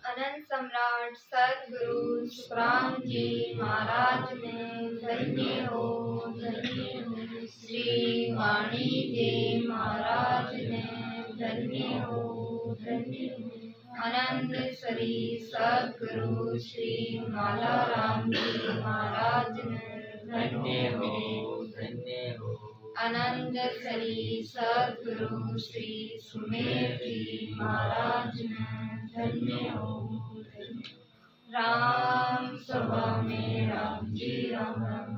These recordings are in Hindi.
अनंत सम्राट सद्गुरु सुखराम जी महाराज ने धन्य हो श्री वाणी जी महाराज ने धन्य हो अनंत श्री सद्गुरु श्री माला राम जी महाराज ने धन्य हो अनंत श्री सद्गुरु श्री सुमेर जी महाराज ने धन्य हो राम सभा में राम जी राम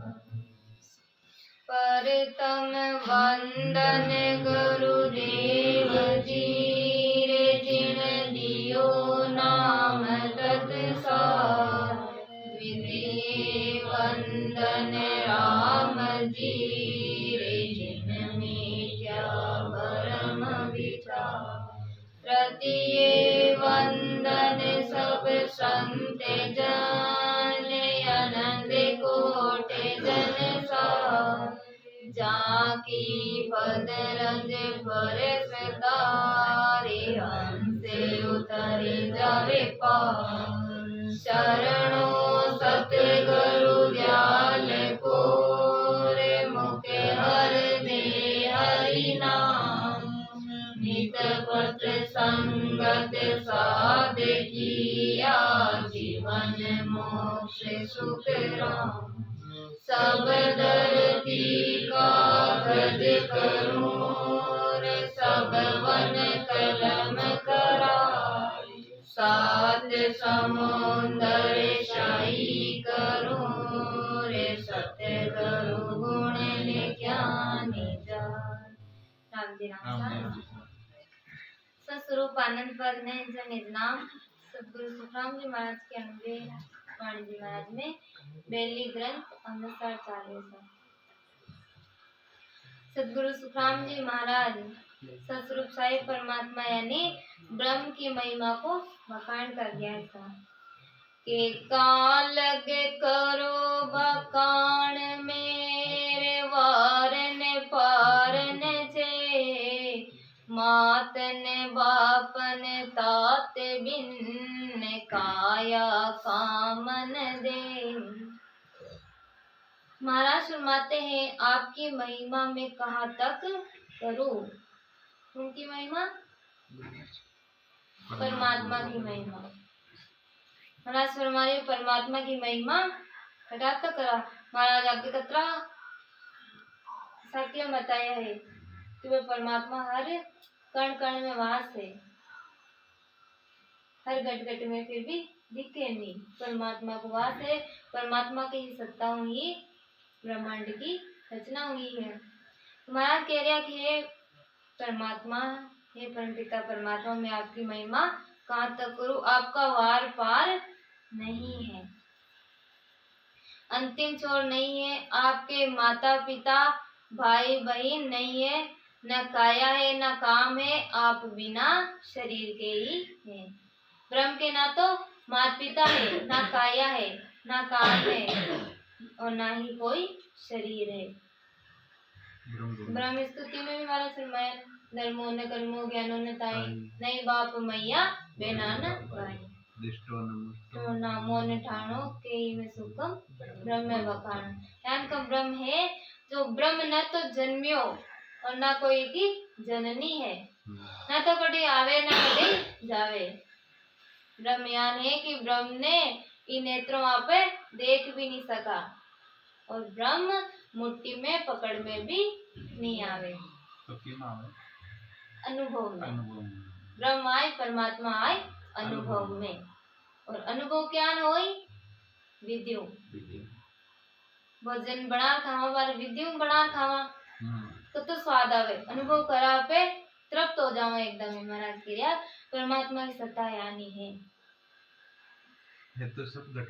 परतम वंदन गुरुदेव जी रे जिन दियो नाम तत्सार द्वितीय वंदन राम जी रे जिन मिथ्या भरम विचार तृतीय वंदन सब संत जन अनंत कोट जन सार जाकी पद रंज बरस तारे हमसे उतरे जावे पार शरणों सतगुरु दयाल को रे मुखे हर दे हरि नाम नित पत्र संगत साध किया जीवन मोक्ष सुख राम सब धरती कागज करूं रे सब वन कलम कराई सात समुंदर शाही करूं रे सत्य गुरु गुण ज्ञानी जान राम जी राम सस्वरूप आनंद पद ने जो निज नाम सद्गुरु सुखराम जी महाराज के अनुग्रह वाणी जी महाराज में बेली ग्रंथ अनुसार 40 सद्गुरु सुखराम जी महाराज सस्वरूप साहिब परमात्मा यानी ब्रह्म की महिमा को बखान कर दिया था के कालग करो बखान मेरे वारन पारन जे मातन बापन तात बिन काया कामन दे। महाराज फरमाते हैं आपकी महिमा में कहाँ तक करूं। उनकी महिमा परमात्मा की महिमा। महाराज फरमाए परमात्मा की महिमा घटा तक करा। महाराज आगे कतरा सत्य बताया है कि वह परमात्मा हर कण कण में वास है, हर घट घट में, फिर भी दिखे नहीं। परमात्मा को वास है, परमात्मा की ही सत्ता हुई ब्रह्मांड की रचना हुई है। महाराज कह रहा कि हे परमात्मा, हे परमपिता परमात्मा, मैं आपकी महिमा कहाँ तक करूं, आपका वार पार नहीं है, अंतिम छोर नहीं है। आपके माता पिता भाई बहन नहीं है, न काया है न काम है, आप बिना शरीर के ही हैं। ब्रह्म के ना तो माता पिता है, ना काया है, ना काम है, और ना ही कोई शरीर है। ब्रह्म स्तुति में भी हमारा फरमाया धर्मो न कर्मो ज्ञानो न ताई, नहीं बाप मैया बेना न गाई, तो नामो न ठाणो के ही में सुखम ब्रह्म बखान। यान का ब्रह्म है जो ब्रह्म न तो जन्मियो और ना कोई की जननी है, ना तो कभी आवे ना कभी जावे। ब्रह्म यान है कि ब्रह्म ने इन नेत्रों आप देख भी नहीं सका, और ब्रह्म मुट्ठी में पकड़ में भी नहीं आवे, अनुभव में। ब्रह्म आए परमात्मा आए अनुभव में, और अनुभव क्या होई विद्यु भोजन बना खावा बार विद्यु बना खावा तो स्वाद आवे, अनुभव करा पे तृप्त हो जावा एकदम। महाराज की यार परमात्मा की सत्ता यानी है तो सब घट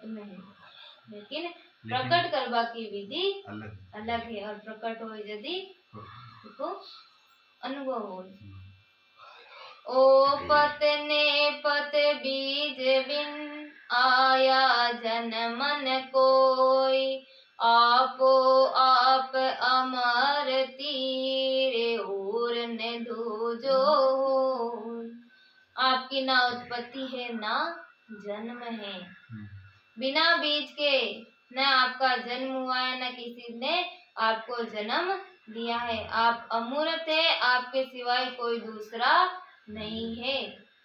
में है, लेकिन प्रकट करवा की विधि अलग है, और प्रकट हो यदि तो अनुभव हो। ओ पत ने पत बीज बिन आया जन मन कोई, आपो आप अमर तीर और ने दूजो। आपकी आपकी ना उत्पत्ति है ना जन्म है। बिना बीज के न आपका जन्म हुआ है, न किसी ने आपको जन्म दिया है। आप अमूर्त है, आपके सिवाय कोई दूसरा नहीं है।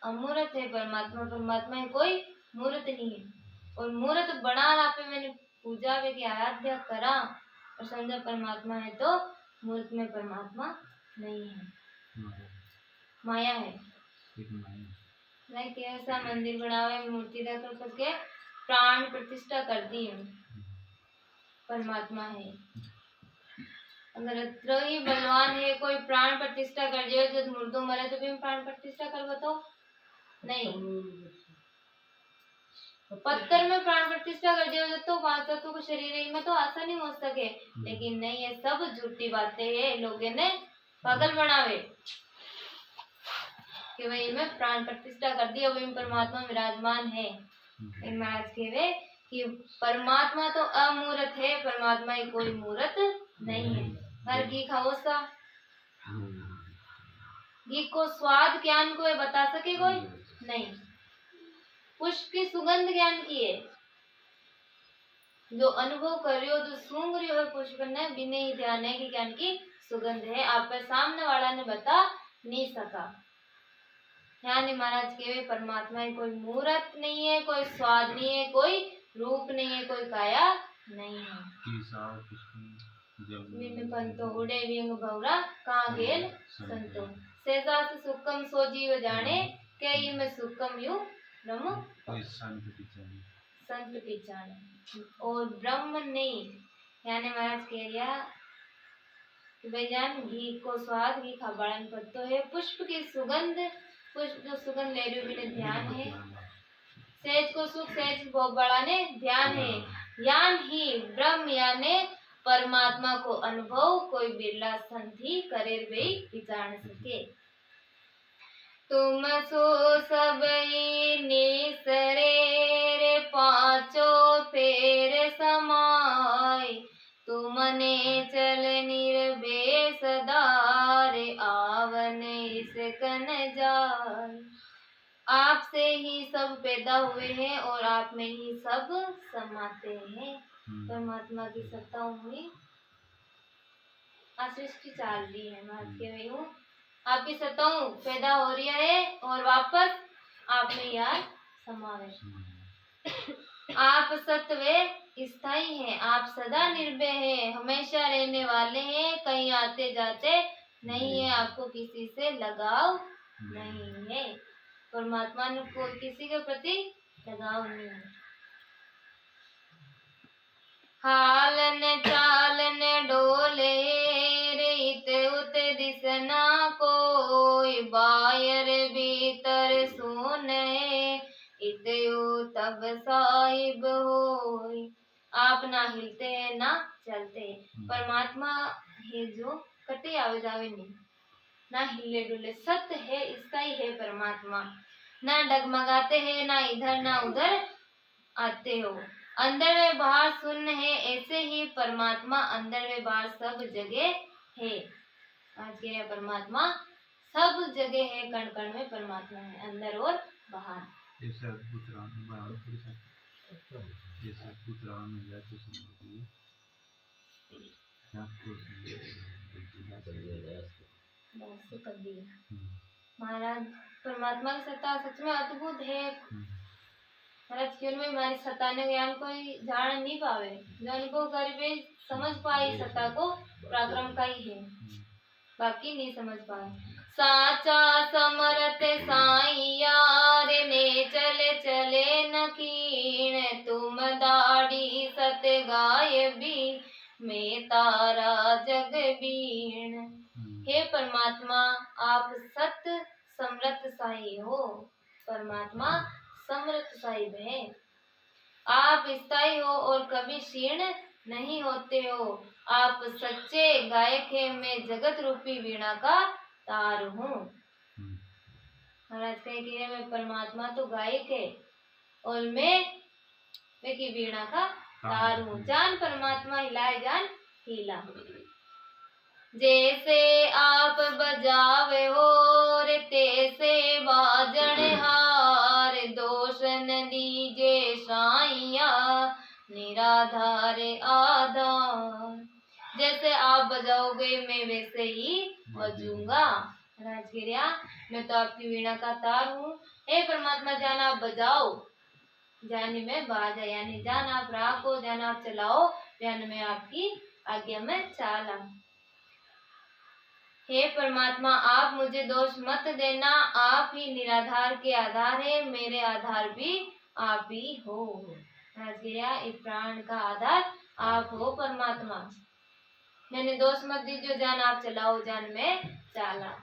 अमूर्त है परमात्मा, परमात्मा है, कोई मूर्त नहीं है। और मूर्त बना पे मैंने पूजा वे की आराध्या करा और समझा परमात्मा है, तो मूर्त में परमात्मा नहीं है, माया है। नहीं कि ऐसा मंदिर बनावे, मूर्ति रख करके प्राण प्रतिष्ठा कर दी है, परमात्मा है। अगर अत्र ही बलवान है, कोई प्राण प्रतिष्ठा कर दियो, जब मुर्दों मरे तो भी प्राण प्रतिष्ठा कर बताओ नहीं। पत्थर में प्राण प्रतिष्ठा कर दिया तो पांच तत्वों को शरीर में तो आसानी हो सके, लेकिन नहीं, ये सब झूठी बातें है, लोगों ने पागल बनावे कि वही में प्राण प्रतिष्ठा कर दी, वही परमात्मा विराजमान है। महाराज कहे कि परमात्मा तो अमूर्त है, परमात्मा ही कोई मूर्त नहीं है। हर घी खाओ सा घी को स्वाद ज्ञान को बता सके कोई नहीं। पुष्प की सुगंध ज्ञान की है, जो अनुभव कर रही हो, जो सूंघ रही हो पुष्प ने, बिना ही ध्यान है कि ज्ञान की सुगंध है। आप सामने वाला ने बता नहीं सका। यानी महाराज के परमात्मा ही कोई मूर्त नहीं है, कोई स्वाद नहीं है, कोई रूप नहीं है, कोई काया नहीं है। पंतो उड़े विंग भवरा कहाँ गेल संतो, सेजास सुखम सो जीव जाने, के में सुखम यू ब्रह्म संत पहचाने। और ब्रह्म नहीं, यानी महाराज कह रिया कि भाईजान घी को स्वाद घी खाबाड़न पत्तो है, पुष्प की सुगंध, पुष्प जो सुगंध ले रही बिना ध्यान है, सेज को सुख सेज भोग बढ़ाने ध्यान है। यान ही ब्रह्म यानी परमात्मा को अनुभव कोई बिरला संत ही करे वे विचार सके। तुम सो सब निसरे रे पांचों फेर समाय, तुमने चल निर्भय सदार आवन इसकन जाय। आपसे ही सब पैदा हुए हैं और आप में ही सब समाते हैं। परमात्मा की सत्ता हुई सृष्टि चल रही है, आपकी सत्ताओं पैदा हो रही है और वापस आप में यार समावे। आप सत्व स्थायी हैं, आप सदा निर्भय हैं, हमेशा रहने वाले हैं, कहीं आते जाते नहीं है, आपको किसी से लगाव नहीं है। परमात्मा ने कोई किसी के प्रति लगाव नहीं है। हालन चालन डोले रीत उत दिसना कोई, बायर भीतर सुने इतयु तब साहिब होय। आप ना हिलते हैं ना चलते हैं, परमात्मा है जो कटे आवे जावे नहीं, ना हिले डुले, सत्य है, स्थायी है परमात्मा, ना डगमगाते हैं, ना इधर ना उधर आते हो। अंदर व बाहर शून्य है, ऐसे ही परमात्मा अंदर व बाहर सब जगह है। आज के परमात्मा सब जगह है, कण कण में परमात्मा है, अंदर और बाहर। महाराज परमात्मा की सत्ता सच में अद्भुत है। महाराज जीवन में हमारी सत्ता ने ज्ञान कोई जान नहीं पावे, जो अनुभव कर वे समझ पाए सत्ता को पराक्रम का ही है, बाकी नहीं समझ पाए। साचा समरथ साईयार ने चले चले न कीण, तुम दाढ़ी सत गाय भी मैं तारा जग बीण। हे परमात्मा आप सत्य समृत साई हो, परमात्मा समृत साहिब है। आप स्थायी हो और कभी क्षीण नहीं होते हो। आप सच्चे गायक है, मैं जगत रूपी वीणा का तार हूँ। महाराज कहे कि मैं परमात्मा तो गायक है और मैं की वीणा का तार हूँ। जान परमात्मा हिलाए जान हीला। जैसे आप बजावे हो रे तैसे बाजण हार, दोष न दीजे साइया निराधार आधार। जैसे आप बजाओगे मैं वैसे ही बजूंगा। राजगिरिया मैं तो आपकी वीणा का तार हूँ। हे परमात्मा जान आप बजाओ, जान में बाजा, यानी जान आप राग को जान आप चलाओ, जान में आपकी आज्ञा में चाला। हे परमात्मा आप मुझे दोष मत देना, आप ही निराधार के आधार है, मेरे आधार भी आप ही हो। राजगिरिया इस प्राण का आधार आप हो परमात्मा, मैंने दोष मत दीजिए, जान आप चलाओ, जान में चाला।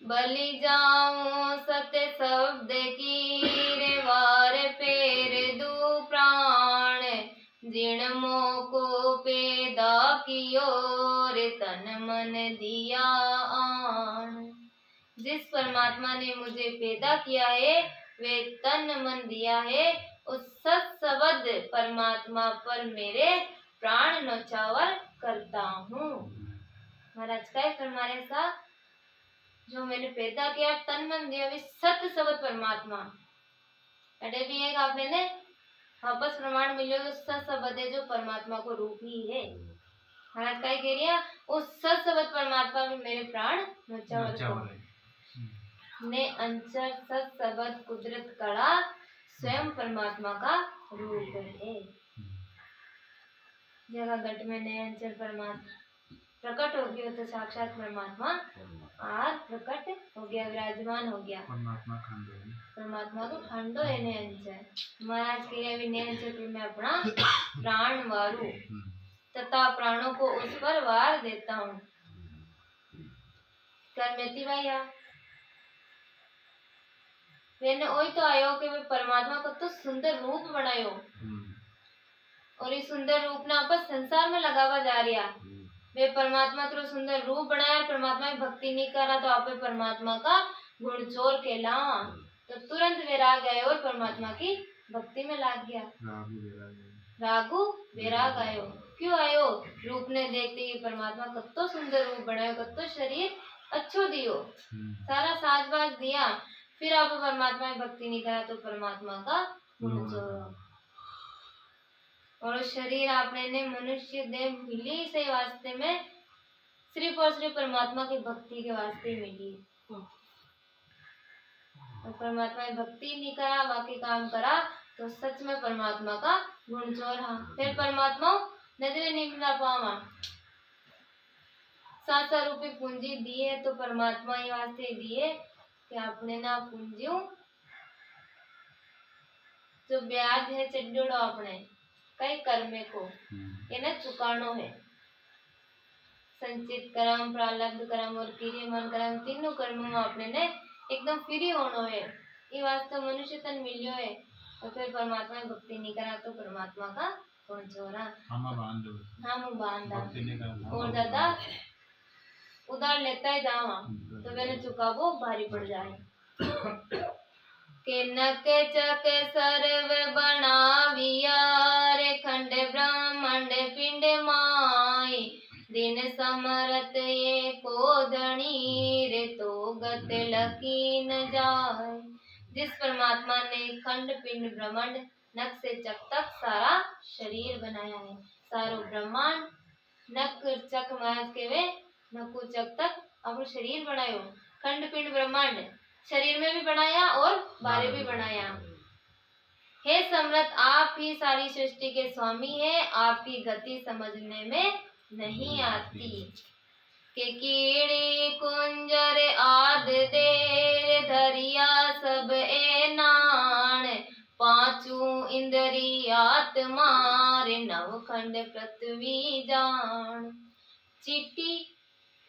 बलि जाऊं सत्य शब्द की रे वार पेर दू प्राण, जिण मोको पैदा कियो रे तन मन दिया आन। जिस परमात्मा ने मुझे पैदा किया है वे तन मन दिया है, उस सत्सवद परमात्मा पर मेरे प्राण न्यौछावर करता हूँ। महाराज का फरमाने सा जो मैंने पैदा किया तन मन दिया वे सत्य शब्द परमात्मा अरे भी एक आपने ने वापस प्रमाण मिलो तो सत शब्द है जो परमात्मा को रूप ही है। महाराज का कह रही है उस सत शब्द परमात्मा में मेरे प्राण न्यौछावर ने अंचर सत शब्द कुदरत कड़ा स्वयं परमात्मा का रूप है। जगह घट में नए अंचल परमात्मा प्रकट हो गया तो साक्षात परमात्मा आज प्रकट हो गया, विराजमान हो गया। परमात्मा को खंडो है नए अंचल। महाराज के भी नए अंचल में अपना प्राण वारू तथा प्राणों को उस पर वार देता हूँ। करमेती भैया मैंने वही तो आयो कि वे परमात्मा को तो सुंदर रूप बनायो और इस सुंदर रूप ना आपस संसार में लगावा जा रहा। वे परमात्मा तो सुंदर रूप बनाया, परमात्मा की भक्ति नहीं करा तो आप परमात्मा का गुण चोर कहलावा, तो तुरंत वैराग आयो और परमात्मा की भक्ति में लाग गया। रागु वैराग आयो, क्यों आयो? रूप ने देखते ही परमात्मा कत्तो सुंदर रूप बनायो, कत्तो शरीर अच्छो दियो, सारा साजबाज दिया, फिर आप परमात्मा की भक्ति नहीं करा तो परमात्मा का गुण चोर। और शरीर आपने ने मनुष्य देह मिली से वास्ते में सिर्फ और सिर्फ परमात्मा की भक्ति के वास्ते मिली। और परमात्मा की भक्ति नहीं करा बाकी काम करा तो सच में परमात्मा का गुण चोरा, फिर परमात्मा नजरे नहीं मिला पावा। सासा रूपी पूंजी दिए तो परमात्मा ही वास्ते दिए कि आपने ना पूंजियों जो ब्याज है चढ़ोड़ो अपने कई कर्मे को ये न चुकानो है। संचित कर्म, प्रारब्ध कर्म और क्रियमान कर्म तीनों कर्मों में आपने ने एकदम फ्री होनो है। ये वास्तव मनुष्य तन मिलियो है और फिर परमात्मा की भक्ति नहीं करा तो परमात्मा का कौन छोरा हम बांधा और दादा उधार लेता ही जावा तो मैंने चुकावो भारी पड़ जाए। के नक चक सर्व बनाविया रे खंड ब्रह्मांड पिंड माई, दिन समरत ये पोधनी रे तो गत लकी न जाए। जिस परमात्मा ने खंड पिंड ब्रह्मांड नक से चक तक सारा शरीर बनाया है, सारो ब्रह्मांड नक चक महाराज के वे नकु चक तक अपना शरीर बनायो, खंड पिंड ब्रह्मांड शरीर में भी बनाया और बारे भी बनाया। हे सम्राट आप ही सारी सृष्टि के स्वामी हैं, आपकी गति समझने में नहीं आती। के कीड़ी कुंजर आद देर धरिया सब ए नाण, पांचू इंद्री आत्मा रे नवखंड पृथ्वी जान। चीटी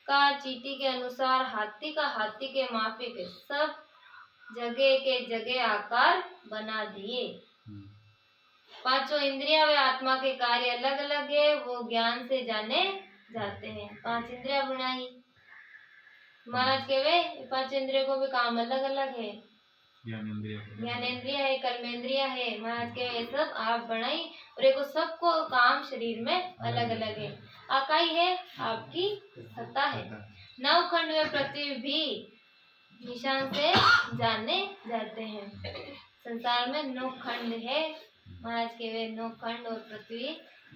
का चीटी के अनुसार, हाथी का हाथी के माफिक सब जगह के जगह आकार बना दिए। पांचों इंद्रियां व आत्मा के कार्य अलग अलग है, वो ज्ञान से जाने जाते हैं। पांच इंद्रियां बनाई महाराज के वे पांच इंद्रियों को भी काम अलग अलग है। ज्ञानेंद्रिय है, कर्मेंद्रिय है, महाराज के ये सब आप बनाई और एक सबको काम शरीर में अलग अलग है। आकाई है आपकी सत्ता है। नवखंड में पृथ्वी भी निशान से जाने जाते हैं। संसार में 9 खंड है, महाराज के वे 9 खंड और पृथ्वी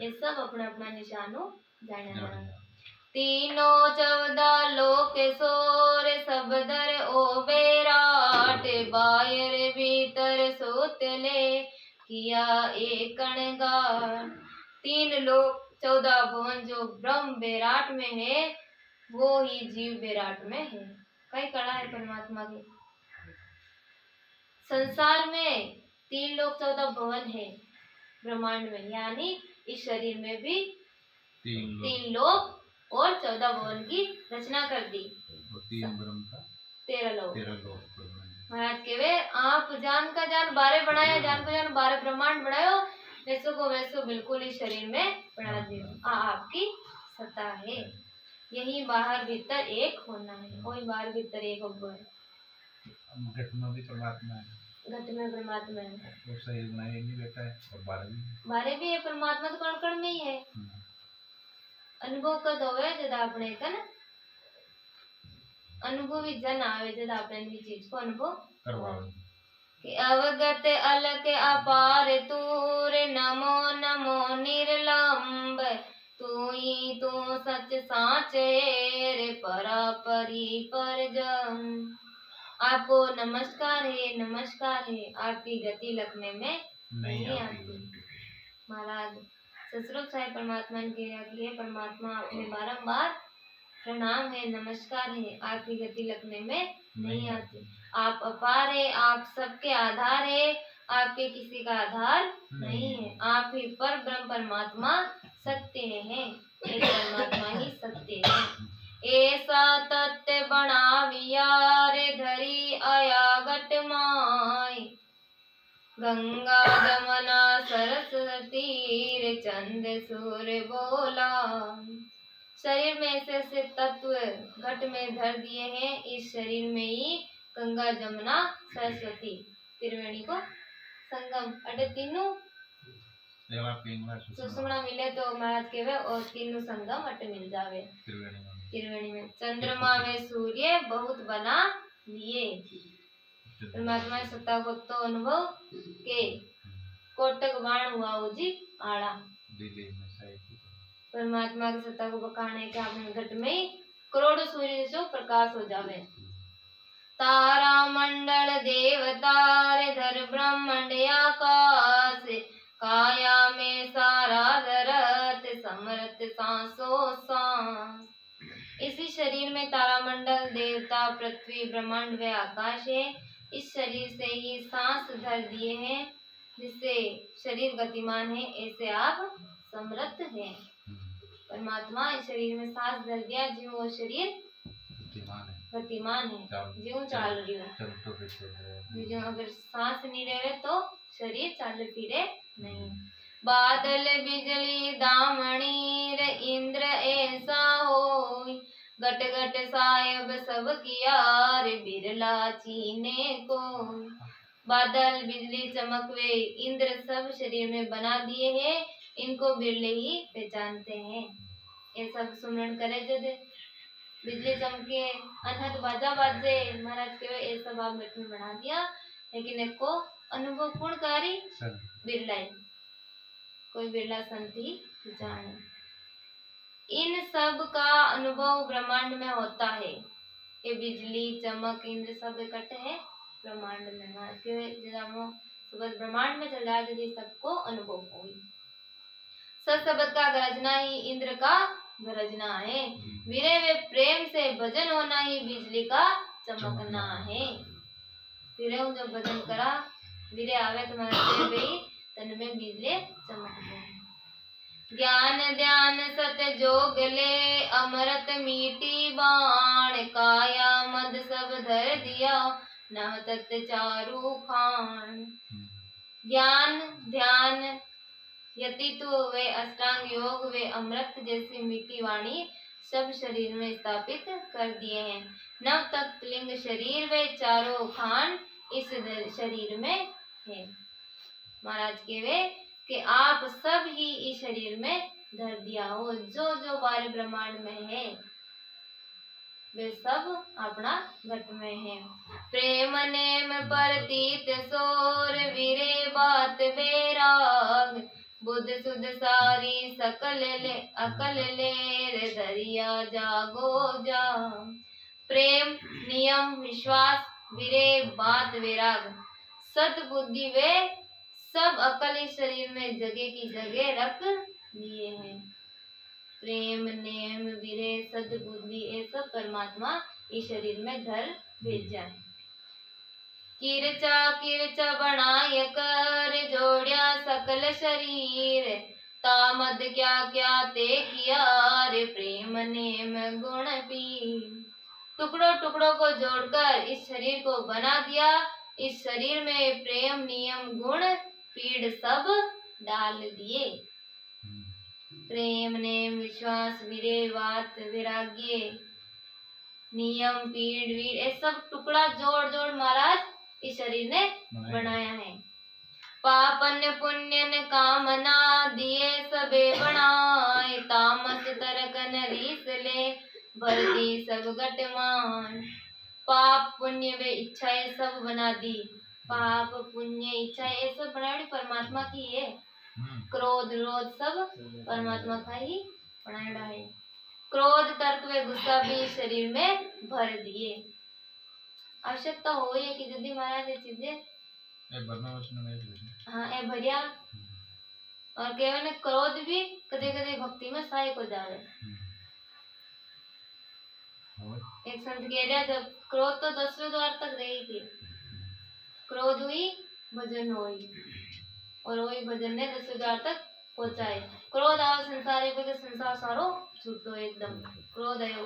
ये सब अपना अपना निशानों जाने जाते। तीनों 14 लोक सोर सब दर ओ बेराट बायर भीतर सोतले किया एक कणगार। 3 लोक 14 भुवन जो ब्रह्म बेराट में है वो ही जीव बेराट में है। कई कड़ा है परमात्मा की। संसार में 3 लोक 14 भुवन है ब्रह्मांड में, यानी इस शरीर में भी 3 लोक और 14 भुवन की रचना कर दी। 13 लोक महाराज के वे आप जान का जान 12 बनाया, जान का जान 12 ब्रह्मांड बनायो, वैसो को वैसो बिल्कुल इस शरीर में बना दियो। आपकी सत्ता है। यही बाहर भीतर एक होना है, वही बाहर भीतर एक हो है। घट में भी परमात्मा है, घट में परमात्मा है, और शरीर बनाए नहीं बैठा है, और 12 भी है। परमात्मा तो कण कण में ही है। अनुभव कद होवे जब आपने कन अनुभवी जन आवे, जब आपने इन चीज को अनुभव करवावे कि अवगत अलक अपार तूर नमो नमो निर्लंब तू तू सच साचे रे परा परी पर जम। आपको नमस्कार है, नमस्कार है। आपकी गति लगने में नहीं आती। महाराज ससुरुप साहिब परमात्मा के परमात्मा अपने बारंबार प्रणाम है, नमस्कार है। आपकी गति लगने में नहीं आती। आप अपार है, आप सबके आधार है, आपके किसी का आधार नहीं है। आप ही पर ब्रह्म परमात्मा सत्य हैं, एक परमात्मा ही सत्य है। ऐसा तत्व बनाविया रे धरी अयागट माय गंगा जमुना सरस्वती रे चंद सूर्य बोला। शरीर में ऐसे ऐसे तत्व घट में धर दिए हैं। इस शरीर में ही गंगा जमुना सरस्वती त्रिवेणी को संगम अटे तीनों सुषुम्ना मिले तो महाराज के वे और तीनों संगम अटे मिल जावे त्रिवेणी में। चंद्रमा में सूर्य बहुत बना लिए। परमात्मा सत्ता को तो अनुभव के कोटक बाण हुआ उजी आड़ा। परमात्मा की सत्ता को बखाने के आपने घट में करोड़ों सूर्य जो प्रकाश हो जावे। तारा मंडल देवता रे धर ब्रह्मांड आकाश काया में सारा धरत समरत सांसों सांस। इसी शरीर में तारा मंडल देवता पृथ्वी ब्रह्मांड व आकाश है। इस शरीर से ही सांस धर दिए हैं, जिससे शरीर गतिमान है। ऐसे आप समर्थ हैं। परमात्मा इस शरीर में सांस धर दिया, जीव वो शरीर गतिमान है, जीव चाल रही है। जो अगर सांस नहीं रहे तो शरीर चाल फिरे नहीं। बादल बिजली दामनी रे इंद्र ऐसा हो गट गट साहेब सब किया रे बिरला चीने को। बादल बिजली चमक वे इंद्र सब शरीर में बना दिए हैं, इनको बिरले ही पहचानते हैं। ये सब सुमरण करे जद बिजली चमके अनहद बाजा बाजे महाराज के ये सब आप मिट में बना दिया, लेकिन एक को अनुभव कौन करी? बिरला ही, कोई बिरला संत ही जाने। इन सब का अनुभव ब्रह्मांड में होता है। ये बिजली चमक इंद्र सब इकट्ठे है ब्रह्मांड में। महाराज के ब्रह्मांड में चल रहा है, यदि सबको अनुभव हो। शब्द का गरजना ही इंद्र का गरजना है। वीरे वे प्रेम से भजन होना ही बिजली का चमकना है। वीरे जो भजन करा वीरे आवे तुम्हारे भी तन में बिजली चमकते। ज्ञान ध्यान सत जोग ले अमृत मीठी बाण काया मद सब धर दिया नव तत् चारु खान। ज्ञान ध्यान यतित्व वे अष्टांग योग वे अमृत जैसी मीठी वाणी सब शरीर में स्थापित कर दिए हैं। नव तत्लिंग शरीर वे चारों खान इस शरीर में है। महाराज के वे कि आप सब ही इस शरीर में धर दिया हो, जो जो बारे ब्रह्मांड में है वे सब अपना घट में है। प्रेम नेम परतीत सोर वीरे बात बेराग, बुद्ध सुध सारी सकल ले अकल ले दरिया जागो जा। प्रेम नियम विश्वास वीरे बात वैराग, सद्बुद्धि वे सब अकल इस शरीर में जगह की जगह रख लिए हैं। प्रेम नेम वीरे सद्बुद्धि ये सब परमात्मा इस शरीर में धर भेजा है। किरचा किरचा बनाय कर जोड़िया सकल शरीर, तामद क्या क्या ते किया रे प्रेम नेम गुण पीर। टुकड़ों टुकड़ों को जोड़कर इस शरीर को बना दिया, इस शरीर में प्रेम नियम गुण पीड़ सब डाल दिए। प्रेम नेम विश्वास वीरे वात वैराग्य नियम पीड़ वीर ये सब टुकड़ा जोड़ जोड़ महाराज इस शरीर ने बनाया है। पापन पुण्यन कामना दिए सबे बनाए, तामस तरकन रीस ले भर दी सब गटमान। पाप पुण्य वे इच्छाएं सब बना दी, पाप पुण्य इच्छा ये सब बनाई परमात्मा की है। क्रोध रोध सब परमात्मा का ही बनाया है। क्रोध तर्क व गुस्सा भी शरीर में भर दिए। आवश्यकता हो ये कि यदि महाराज ये चीजें हाँ ए भरिया और केवल ने क्रोध भी कदे कदे भक्ति में सहायक हो जावे। एक संत कह रहा जब क्रोध तो 10वें द्वार तक रहेगी, क्रोध हुई भजन हुई और वही भजन ने 10वें द्वार तक पहुंचाए। क्रोध आओ संसार को संसार सारो छूटो एकदम। क्रोध आयो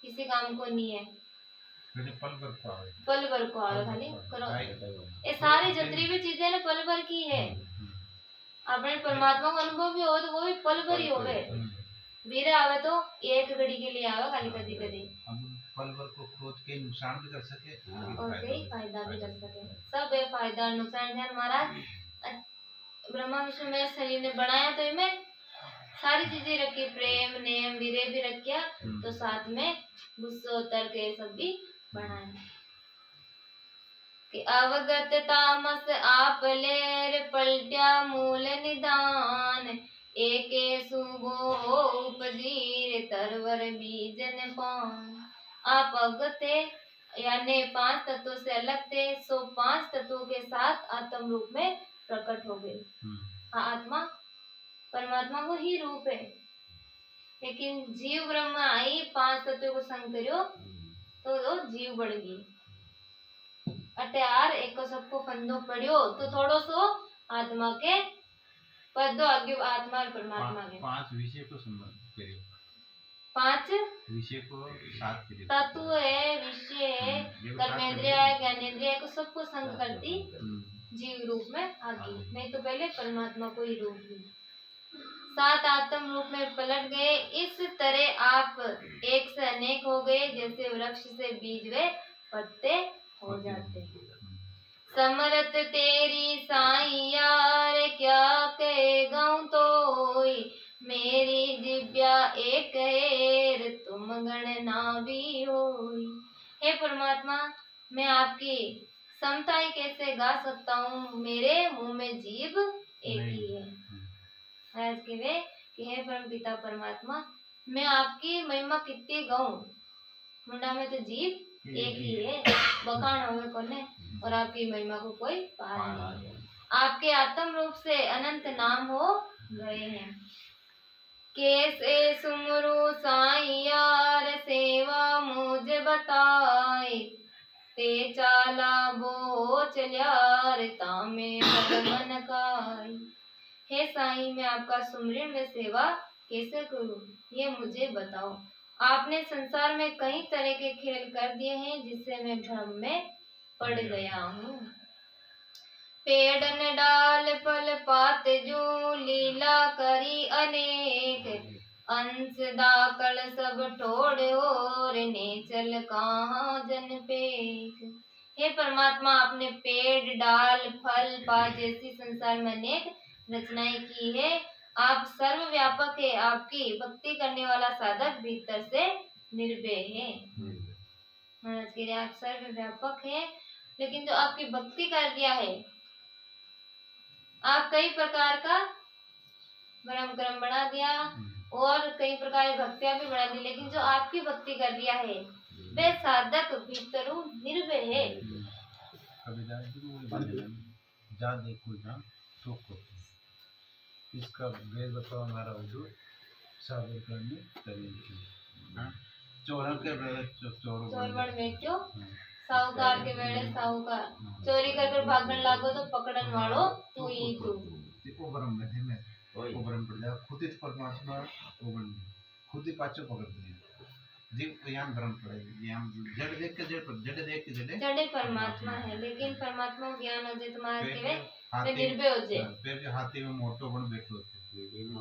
किसी काम को नहीं है, पल भर को आवे खाली क्रोध। ये सारी जितनी भी चीजें ना पल भर की है। अपने परमात्मा का अनुभव भी हो तो वो भी पल भर ही होवे। वीर आवे तो एक घड़ी के लिए आवे खाली कदी कदी। पल भर को क्रोध के नुकसान भी कर सके और कई फायदा भी कर सके। सब है फायदा नुकसान। ध्यान महाराज ब्रह्मा विष्णु में शरीर ने बनाया तो इनमें सारी चीजें रखी, प्रेम नेम वीरे भी रखिया तो साथ में गुस्सो तर्क ये सब भी बनाए कि अवगत तामस आप लेर पलट्या मूल निदान, एके सुबो उपजीर तरवर बीजन पान। आप अवगत थे यानी 5 तत्वों से अलग थे, सो 5 तत्वों के साथ आत्म रूप में प्रकट हो गए। आत्मा परमात्मा को ही रूप है, लेकिन जीव ब्रह्म आई 5 तत्वों को संग करो तो जीव बढ़ गई। अट्यार एक सबको फंदो पड़ियो तो थोड़ो सो आत्मा के पदो आगे आत्मा और परमात्मा के 5 विषय को संबंध करियो, 5 विषय को साथ करियो। तत्व है, विषय है, कर्मेंद्रिय है, ज्ञानेंद्रिय को सबको संग करती जीव रूप में आगे, नहीं तो पहले परमात्मा को ही रूप दी। 7 आत्म रूप में पलट गए। इस तरह आप एक से अनेक हो गए, जैसे वृक्ष से बीज वे पत्ते हो जाते। समरत तेरी साई यार क्या कहे गाऊं तोई, मेरी दिव्या एक है तुम गण ना भी होई। हे परमात्मा मैं आपकी समताई कैसे गा सकता हूँ, मेरे मुंह में जीव एक ही है। आज के वे कि हे परम पिता परमात्मा मैं आपकी महिमा कितनी गाऊं, मुंडा में तो जीव एक ही है, बखान होवे कोने और आपकी महिमा को कोई पार नहीं। आपके आत्म रूप से अनंत नाम हो गए हैं। कैसे सुमरू साई यार सेवा मुझे बताए, ते चाला बो चल्यार तामे मन काई। हे साई मैं आपका सुमरन व सेवा कैसे करूं ये मुझे बताओ। आपने संसार में कई तरह के खेल कर दिए हैं जिससे मैं भ्रम में पड़ गया हूँ। पेड़ न डाल फल पात जो लीला करी अनेक, अंश दाकड़ सब ठोड़ और ने चल कहाँ जन पेक। हे परमात्मा, आपने पेड़, डाल, फल, पात जैसी संसार में अनेक रचनाएं की है। आप सर्वव्यापक है। आपकी भक्ति करने वाला साधक भीतर से निर्भय है। महाराज कह रहे आप सर्वव्यापक है, लेकिन जो आपकी भक्ति कर दिया है, आप कई प्रकार का ब्रह्म कर्म बना दिया और कई प्रकार की भक्तियां भी बना दी, लेकिन जो आपकी भक्ति कर दिया है वे साधक भीतरू निर्भय है। जा देखो जा तो को इसका वेद बताओ हमारा हुजूर सागर करने तरीके। चोर के वेले चोर बन बैठो साहूकार के वेले साहूकार, चोरी कर भागने लागो तो पकड़न वालो तू ही तू। वो ब्रह्म है मैं वो ब्रह्म पड़ जाए खुद ही परमात्मा वो बन खुद ही पाछो पकड़ दिया जीव यहाँ ब्रह्म पड़े यहाँ जड़ देख के जड़ परमात्मा है, लेकिन परमात्मा को ज्ञान हो जाए तुम्हारे के वे निर्भय हो जाए। फिर हाथी में मोटो बन बैठो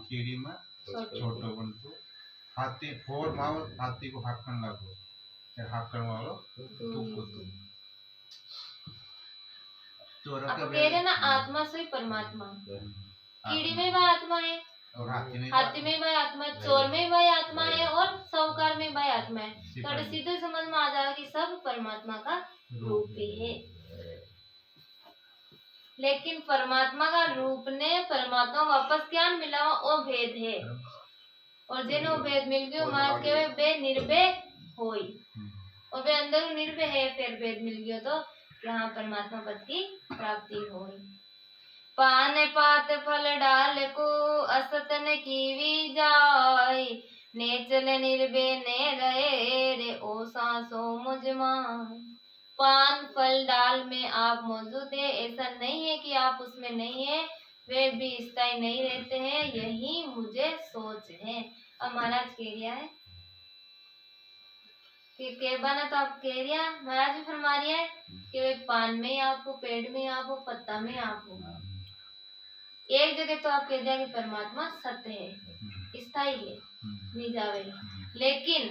कीड़ी में छोटो बन तो हाथी फोर माओ हाथी को हाकन लागो फिर हाकन वालो तू को तू चोर का कह रहे ना आत्मा से परमात्मा, कीड़ी में वह आत्मा है और हाथी में वह आत्मा, चोर में वह आत्मा है और साहूकार में वह आत्मा है। तो सीधे समझ में आ जाएगा कि सब परमात्मा का रूप ही है। लेकिन परमात्मा का रूप ने परमात्मा वापस क्या मिला वो भेद है, और जिन्हों भेद मिल गयो महाराज के वे निर्भय होई, और वे अंदर निर्भय है। फिर भेद मिल गयो तो यहाँ परमात्मा पद की प्राप्ति होई। पान पात फल डाल को असतन कीवी जाय, ने चल निर्भय ने रहे रे ओ सांसो मुझमान। पान फल डाल में आप मौजूद है, ऐसा नहीं है कि आप उसमें नहीं है, वे भी स्थायी नहीं रहते हैं, यही मुझे सोच है। अब महाराज कह रिया है कि केबाना तो आप कह रिया, महाराज भी फरमा रिया है कि वे पान में आप हो, पेड़ में आप हो, पत्ता में आप हो। एक जगह तो आप कह दिया कि परमात्मा सत्य है, स्थायी है, नहीं जावे, लेकिन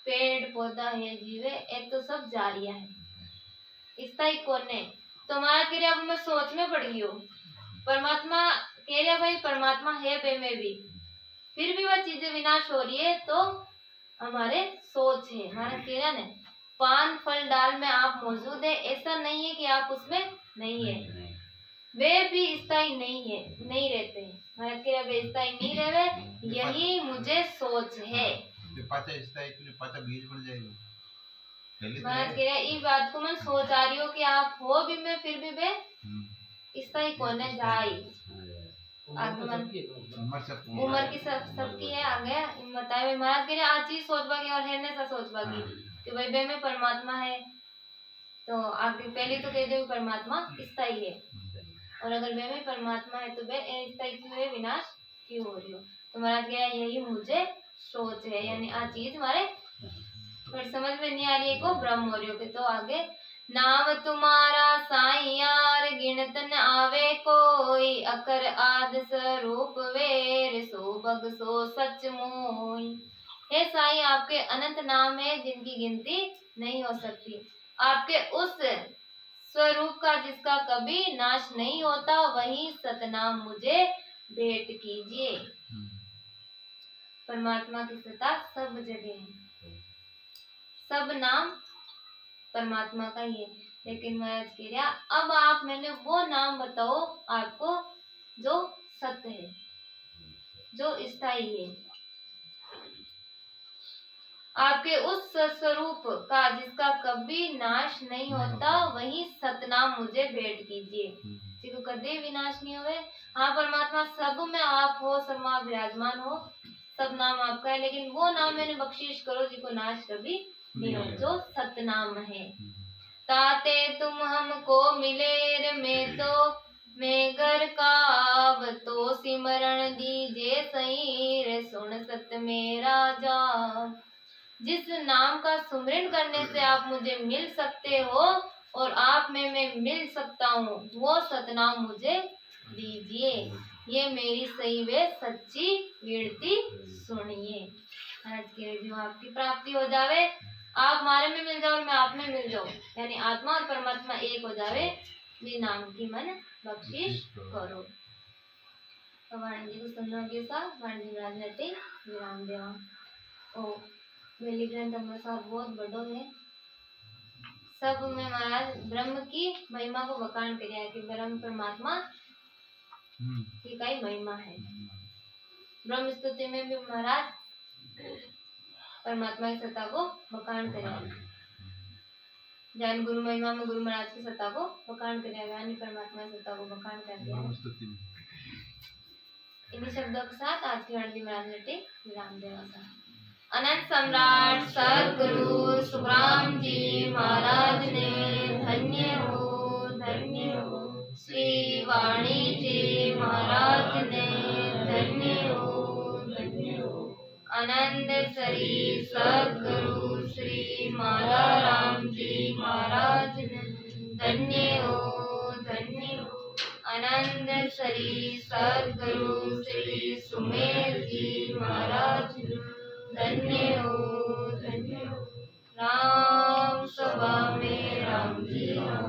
पेड़ पौधा है जीवे ये तो सब जारिया है, स्थायी कौन है? तो हमारा कह रहा अब मैं सोच में पड़ गई हूँ। परमात्मा कह रहा भाई परमात्मा है बे में भी, फिर भी वह चीजें विनाश हो रही है तो हमारे सोच है। हमारा कह रहा है पान फल डाल में आप मौजूद है, ऐसा नहीं है कि आप उसमें नहीं है, वे भी स्थायी नहीं है, नहीं रहते हैं। महाराज कह रहे वे स्थायी नहीं रहे, यही मुझे सोच है। पाचा बीज बन जाएगा। महाराज कह रहे इस बात को मैं सोच आ रही हूँ कि आप हो भी में फिर भी वे स्थायी कौन है जाई। उम्र की सबकी है आगे बताए। महाराज कह रहे आज चीज सोच बागी और है ना सोच बागी कि भाई बे में परमात्मा है, तो आगे पहले तो कह दो परमात्मा स्थायी है, और अगर वे में परमात्मा है तो वे स्थायी क्यों है, विनाश क्यों हो रही हो। तो महाराज कह यही मुझे सोच है, यानी आज चीज हमारे पर समझ में नहीं आ रही है को ब्रह्म हो रही हो। तो आगे नाम तुम्हारा साईं यार गिनत न आवे कोई, अकर आद स्वरूप वेर सो बग सो सच मोई। हे साईं आपके अनंत नाम है जिनकी गिनती नहीं हो सकती, आपके उस स्वरूप का जिसका कभी नाश नहीं होता वही सतनाम मुझे भेंट कीजिए। परमात्मा की सत्ता सब जगह है, सब नाम परमात्मा का ही है, लेकिन महाराज कह रहा अब आप मैंने वो नाम बताओ आपको जो सत्य है, जो स्थायी है, आपके उस स्वरूप का जिसका कभी नाश नहीं होता वही सतनाम मुझे भेंट कीजिए, जिसको कभी विनाश नहीं हुए। हाँ परमात्मा सब में आप हो, सब में आप विराजमान हो, सब नाम आपका है, लेकिन वो नाम मैंने बख्शीश करो जिसको नाश कभी नहीं हो, जो सतनाम है। ताते तुम हमको मिले रे मैं तो मैं घर काव, तो सिमरण दीजे सही रे सुन सत मेरा जाप। जिस नाम का सुमरन करने से आप मुझे मिल सकते हो और आप में मैं मिल सकता हूँ, वो सतनाम मुझे दीजिए, ये मेरी सही वे सच्ची गिनती सुनिए। आज के जो आपकी प्राप्ति हो जावे आप मारे में मिल जाओ और मैं आप में मिल जाऊं, यानी आत्मा और परमात्मा एक हो जावे, जी नाम की मन बख्शिश करो। तो वाणी जी को सुनने के साथ वाणी जी महाराज ने विराम देवा। ओ वेली ग्रंथ हमारे साथ बहुत बड़ो है, सब में महाराज ब्रह्म की महिमा को बखान कर कि ब्रह्म परमात्मा की कई महिमा है। ब्रह्म स्तुति में भी महाराज परमात्मा की सत्ता को बखान करेगा, जैन गुरु महिमा में गुरु महाराज की सत्ता को बखान करेगा, यानी परमात्मा की सत्ता को बखान कर दिया। इन्हीं शब्दों के साथ आज की वाणी महाराज ने विराम देगा। अनंत सम्राट सद्गुरु सुखराम जी महाराज ने धन्य हो, श्री वाणी जी महाराज ने धन्य हो, आनंद श्री सद्गुरु श्री माला राम जी महाराज ने धन्य हो, आनंद श्री सद्गुरु श्री सुमेर जी महाराज धन्य हो। राम सभा में राम जी राम।